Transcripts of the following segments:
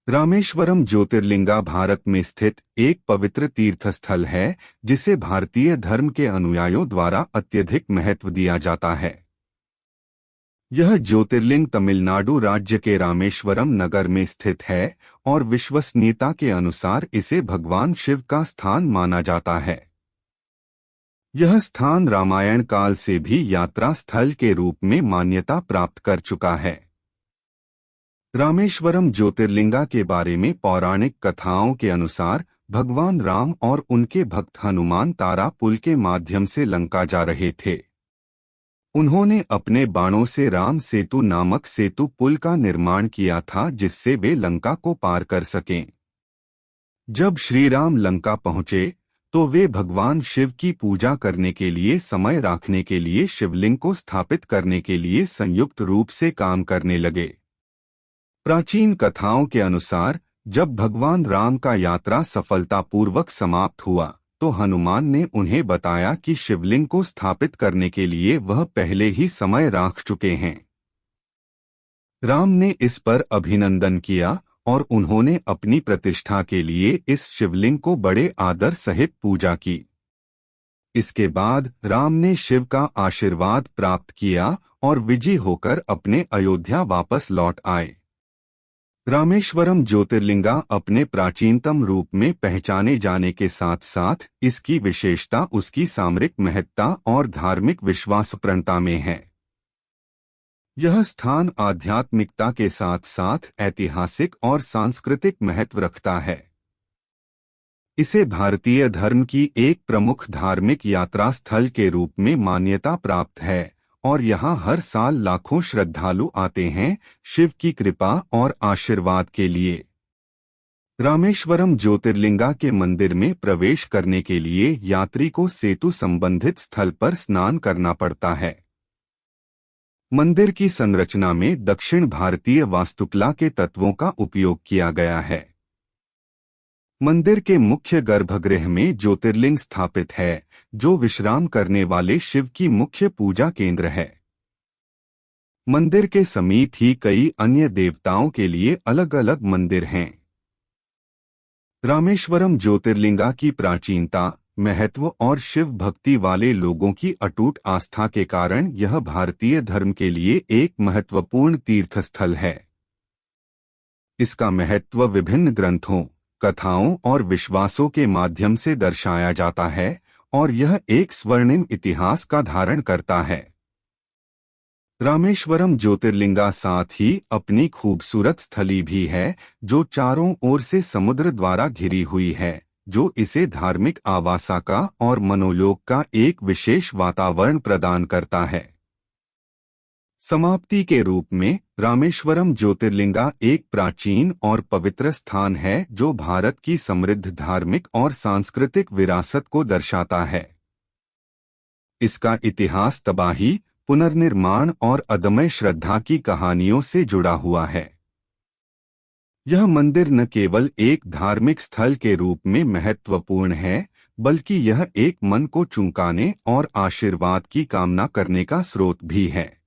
रामेश्वरम ज्योतिर्लिंगा भारत में स्थित एक पवित्र तीर्थस्थल है जिसे भारतीय धर्म के अनुयायियों द्वारा अत्यधिक महत्व दिया जाता है। यह ज्योतिर्लिंग तमिलनाडु राज्य के रामेश्वरम नगर में स्थित है और विश्वसनीयता के अनुसार इसे भगवान शिव का स्थान माना जाता है। यह स्थान रामायण काल से भी यात्रा स्थल के रूप में मान्यता प्राप्त कर चुका है। रामेश्वरम ज्योतिर्लिंगा के बारे में पौराणिक कथाओं के अनुसार भगवान राम और उनके भक्त हनुमान तारा पुल के माध्यम से लंका जा रहे थे। उन्होंने अपने बाणों से राम सेतु नामक सेतु पुल का निर्माण किया था जिससे वे लंका को पार कर सकें। जब श्री राम लंका पहुंचे तो वे भगवान शिव की पूजा करने के लिए समय रखने के लिए शिवलिंग को स्थापित करने के लिए संयुक्त रूप से काम करने लगे। प्राचीन कथाओं के अनुसार जब भगवान राम का यात्रा सफलतापूर्वक समाप्त हुआ तो हनुमान ने उन्हें बताया कि शिवलिंग को स्थापित करने के लिए वह पहले ही समय रख चुके हैं। राम ने इस पर अभिनंदन किया और उन्होंने अपनी प्रतिष्ठा के लिए इस शिवलिंग को बड़े आदर सहित पूजा की। इसके बाद राम ने शिव का आशीर्वाद प्राप्त किया और विजयी होकर अपने अयोध्या वापस लौट आए। रामेश्वरम ज्योतिर्लिंगा अपने प्राचीनतम रूप में पहचाने जाने के साथ साथ इसकी विशेषता उसकी सामरिक महत्ता और धार्मिक विश्वासप्रणता में है। यह स्थान आध्यात्मिकता के साथ साथ ऐतिहासिक और सांस्कृतिक महत्व रखता है। इसे भारतीय धर्म की एक प्रमुख धार्मिक यात्रा स्थल के रूप में मान्यता प्राप्त है और यहाँ हर साल लाखों श्रद्धालु आते हैं शिव की कृपा और आशीर्वाद के लिए। रामेश्वरम ज्योतिर्लिंगा के मंदिर में प्रवेश करने के लिए यात्री को सेतु संबंधित स्थल पर स्नान करना पड़ता है। मंदिर की संरचना में दक्षिण भारतीय वास्तुकला के तत्वों का उपयोग किया गया है। मंदिर के मुख्य गर्भगृह में ज्योतिर्लिंग स्थापित है जो विश्राम करने वाले शिव की मुख्य पूजा केंद्र है। मंदिर के समीप ही कई अन्य देवताओं के लिए अलग अलग मंदिर हैं। रामेश्वरम ज्योतिर्लिंगा की प्राचीनता, महत्व और शिव भक्ति वाले लोगों की अटूट आस्था के कारण यह भारतीय धर्म के लिए एक महत्वपूर्ण तीर्थस्थल है। इसका महत्व विभिन्न ग्रंथों, कथाओं और विश्वासों के माध्यम से दर्शाया जाता है और यह एक स्वर्णिम इतिहास का धारण करता है। रामेश्वरम ज्योतिर्लिंगा साथ ही अपनी खूबसूरत स्थली भी है जो चारों ओर से समुद्र द्वारा घिरी हुई है, जो इसे धार्मिक आवासा का और मनोलोक का एक विशेष वातावरण प्रदान करता है। समाप्ति के रूप में रामेश्वरम ज्योतिर्लिंगा एक प्राचीन और पवित्र स्थान है जो भारत की समृद्ध धार्मिक और सांस्कृतिक विरासत को दर्शाता है। इसका इतिहास तबाही, पुनर्निर्माण और अदम्य श्रद्धा की कहानियों से जुड़ा हुआ है। यह मंदिर न केवल एक धार्मिक स्थल के रूप में महत्वपूर्ण है बल्कि यह एक मन को चौंकाने और आशीर्वाद की कामना करने का स्रोत भी है।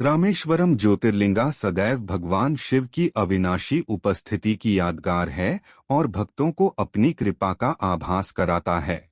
रामेश्वरम ज्योतिर्लिंगा सदैव भगवान शिव की अविनाशी उपस्थिति की यादगार है और भक्तों को अपनी कृपा का आभास कराता है।